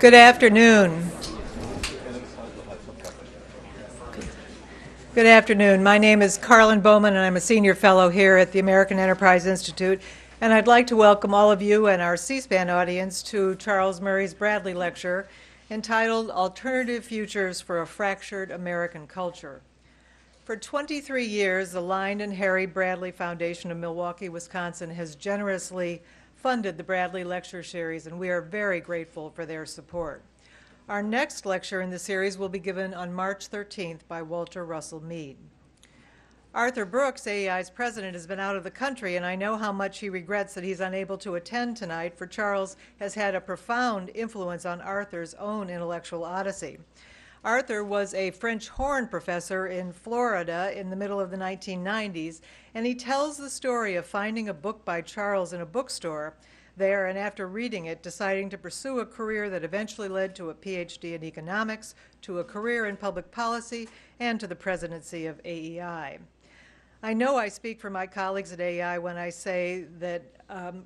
Good afternoon. Good afternoon. My name is Carolyn Bowman, and I'm a senior fellow here at the American Enterprise Institute. And I'd like to welcome all of you and our C-SPAN audience to Charles Murray's Bradley Lecture entitled Alternative Futures for a Fractured American Culture. For 23 years, the Lined and Harry Bradley Foundation of Milwaukee, Wisconsin has generously funded the Bradley Lecture Series, and we are very grateful for their support. Our next lecture in the series will be given on March 13th by Walter Russell Mead. Arthur Brooks, AEI's president, has been out of the country, and I know how much he regrets that he's unable to attend tonight, for Charles has had a profound influence on Arthur's own intellectual odyssey. Arthur was a French horn professor in Florida in the middle of the 1990s, and he tells the story of finding a book by Charles in a bookstore there, and after reading it, deciding to pursue a career that eventually led to a PhD in economics, to a career in public policy, and to the presidency of AEI. I know I speak for my colleagues at AEI when I say that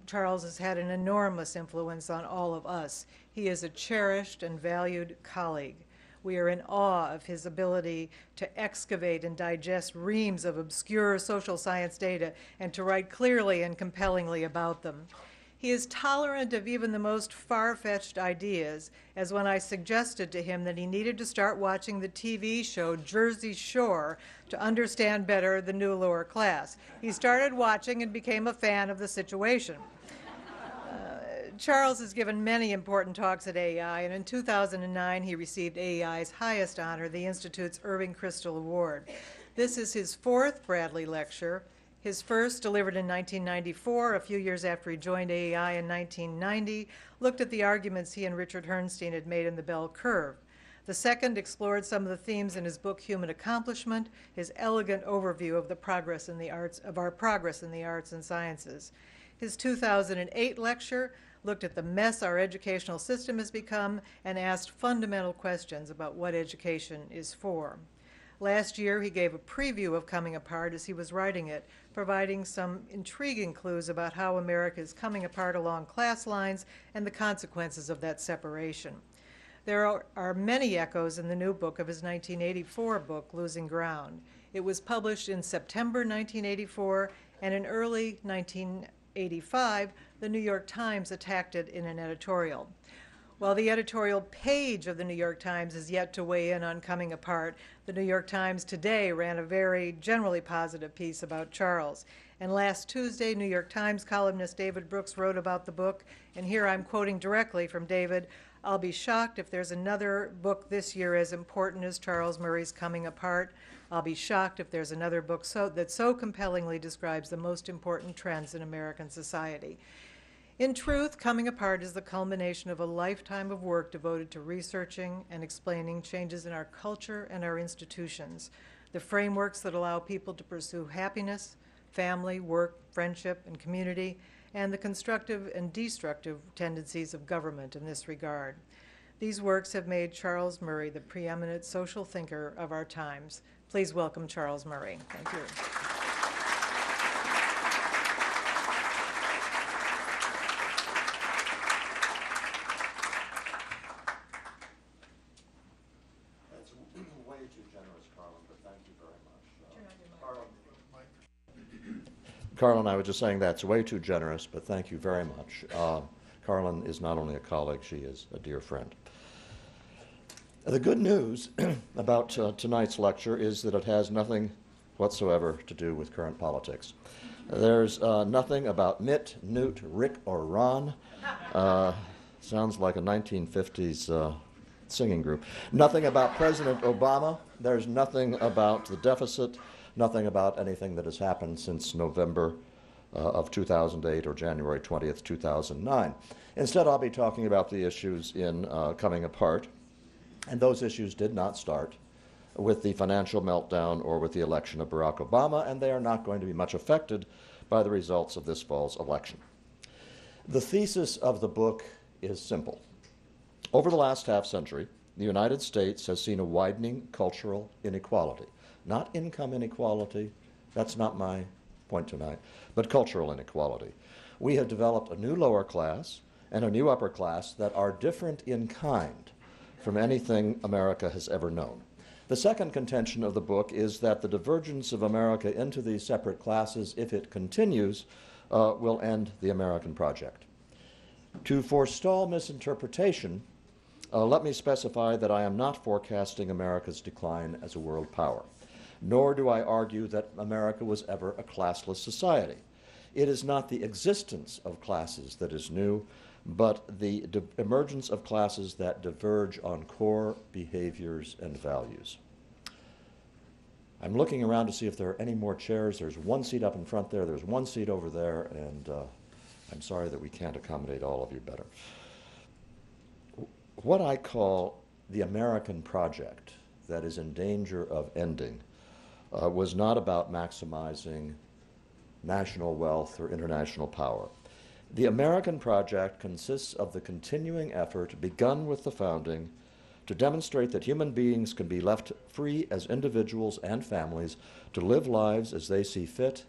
Charles has had an enormous influence on all of us. He is a cherished and valued colleague. We are in awe of his ability to excavate and digest reams of obscure social science data and to write clearly and compellingly about them. He is tolerant of even the most far-fetched ideas, as when I suggested to him that he needed to start watching the TV show Jersey Shore to understand better the new lower class. He started watching and became a fan of the situation. Charles has given many important talks at AEI, and in 2009 he received AEI's highest honor, the Institute's Irving Kristol Award. This is his fourth Bradley Lecture. His first, delivered in 1994, a few years after he joined AEI in 1990, looked at the arguments he and Richard Herrnstein had made in the Bell Curve. The second explored some of the themes in his book Human Accomplishment, his elegant overview of the progress in the arts, of our progress in the arts and sciences. His 2008 lecture looked at the mess our educational system has become and asked fundamental questions about what education is for. Last year, he gave a preview of Coming Apart as he was writing it, providing some intriguing clues about how America is coming apart along class lines and the consequences of that separation. There are many echoes in the new book of his 1984 book, Losing Ground. It was published in September 1984, and in early 1985, the New York Times attacked it in an editorial. While the editorial page of the New York Times is yet to weigh in on Coming Apart, the New York Times today ran a very generally positive piece about Charles. And last Tuesday, New York Times columnist David Brooks wrote about the book, and here I'm quoting directly from David, "I'll be shocked if there's another book this year as important as Charles Murray's Coming Apart. I'll be shocked if there's another book that so compellingly describes the most important trends in American society." In truth, Coming Apart is the culmination of a lifetime of work devoted to researching and explaining changes in our culture and our institutions, the frameworks that allow people to pursue happiness, family, work, friendship, and community, and the constructive and destructive tendencies of government in this regard. These works have made Charles Murray the preeminent social thinker of our times. Please welcome Charles Murray. Thank you. Carolyn, I was just saying that's way too generous, but thank you very much. Carolyn is not only a colleague, she is a dear friend. The good news about tonight's lecture is that it has nothing whatsoever to do with current politics. There's nothing about Mitt, Newt, Rick, or Ron. Sounds like a 1950s singing group. Nothing about President Obama. There's nothing about the deficit. Nothing about anything that has happened since November of 2008 or January 20th, 2009. Instead, I'll be talking about the issues in Coming Apart, and those issues did not start with the financial meltdown or with the election of Barack Obama, and they are not going to be much affected by the results of this fall's election. The thesis of the book is simple. Over the last half-century, the United States has seen a widening cultural inequality. Not income inequality, that's not my point tonight, but cultural inequality. We have developed a new lower class, and a new upper class that are different in kind from anything America has ever known. The second contention of the book is that the divergence of America into these separate classes, if it continues, will end the American project. To forestall misinterpretation, let me specify that I am not forecasting America's decline as a world power, nor do I argue that America was ever a classless society. It is not the existence of classes that is new, but the emergence of classes that diverge on core behaviors and values. I'm looking around to see if there are any more chairs. There's one seat up in front there, there's one seat over there, and I'm sorry that we can't accommodate all of you better. What I call the American project that is in danger of ending was not about maximizing national wealth or international power. The American project consists of the continuing effort begun with the founding to demonstrate that human beings can be left free as individuals and families to live lives as they see fit,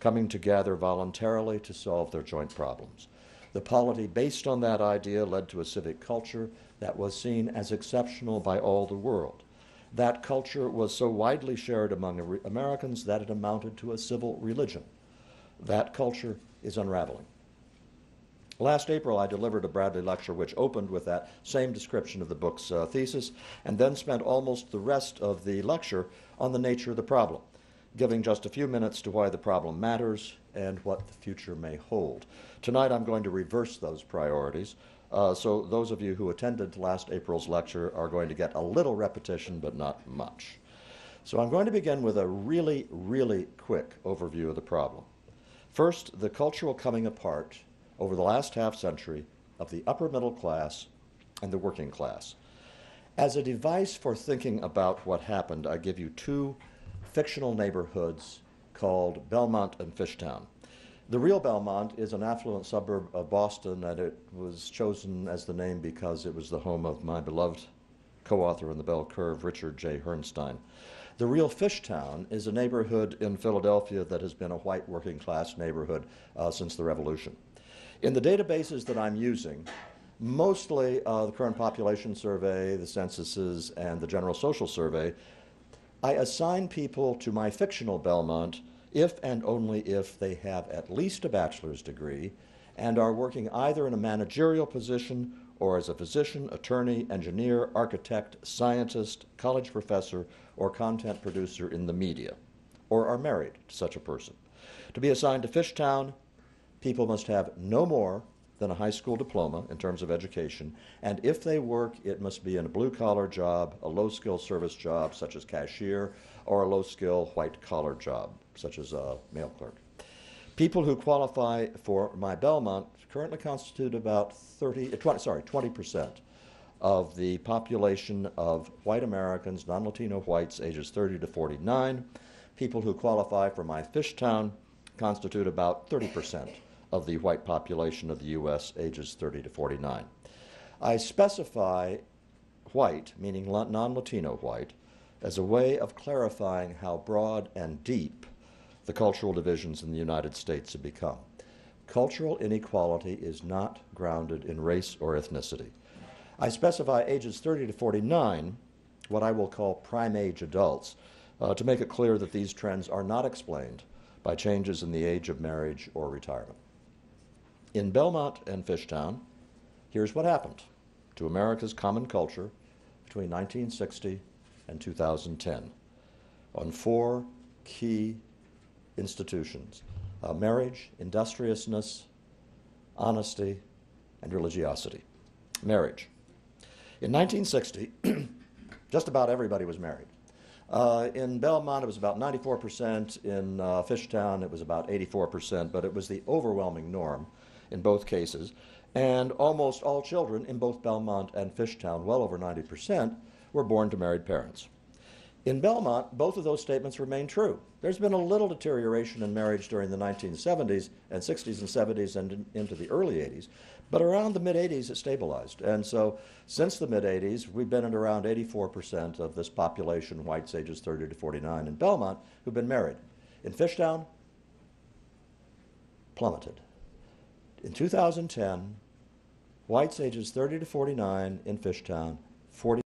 coming together voluntarily to solve their joint problems. The polity based on that idea led to a civic culture that was seen as exceptional by all the world. That culture was so widely shared among Americans that it amounted to a civil religion. That culture is unraveling. Last April, I delivered a Bradley lecture which opened with that same description of the book's thesis, and then spent almost the rest of the lecture on the nature of the problem, giving just a few minutes to why the problem matters and what the future may hold. Tonight, I'm going to reverse those priorities, so those of you who attended last April's lecture are going to get a little repetition, but not much. So I'm going to begin with a really, really quick overview of the problem. First, the cultural coming apart over the last half-century of the upper middle class and the working class. As a device for thinking about what happened, I give you two fictional neighborhoods called Belmont and Fishtown. The real Belmont is an affluent suburb of Boston, and it was chosen as the name because it was the home of my beloved co-author in the Bell Curve, Richard J. Herrnstein. The real Fishtown is a neighborhood in Philadelphia that has been a white working class neighborhood since the Revolution. In the databases that I'm using, mostly the current population survey, the censuses, and the general social survey, I assign people to my fictional Belmont if and only if they have at least a bachelor's degree and are working either in a managerial position or as a physician, attorney, engineer, architect, scientist, college professor, or content producer in the media, or are married to such a person. To be assigned to Fishtown, people must have no more than a high school diploma in terms of education, and if they work, it must be in a blue-collar job, a low-skill service job, such as cashier, or a low-skill white-collar job, such as a mail clerk. People who qualify for my Belmont currently constitute about 20% of the population of white Americans, non-Latino whites, ages 30 to 49. People who qualify for my Fishtown constitute about 30% of the white population of the U.S., ages 30 to 49. I specify white, meaning non-Latino white, as a way of clarifying how broad and deep the cultural divisions in the United States have become. Cultural inequality is not grounded in race or ethnicity. I specify ages 30 to 49, what I will call prime age adults, to make it clear that these trends are not explained by changes in the age of marriage or retirement. In Belmont and Fishtown, here's what happened to America's common culture between 1960 and 2010 on four key institutions: marriage, industriousness, honesty, and religiosity. Marriage. In 1960, just about everybody was married. In Belmont, it was about 94%. In Fishtown, it was about 84%, but it was the overwhelming norm in both cases. And almost all children in both Belmont and Fishtown, well over 90%, were born to married parents. In Belmont, both of those statements remain true. There's been a little deterioration in marriage during the 1970s and 60s and 70s and into the early 80s, but around the mid-80s it stabilized. And so since the mid-80s, we've been at around 84% of this population, whites ages 30 to 49 in Belmont, who've been married. In Fishtown, plummeted. In 2010, Whites ages 30 to 49 in Fishtown, 40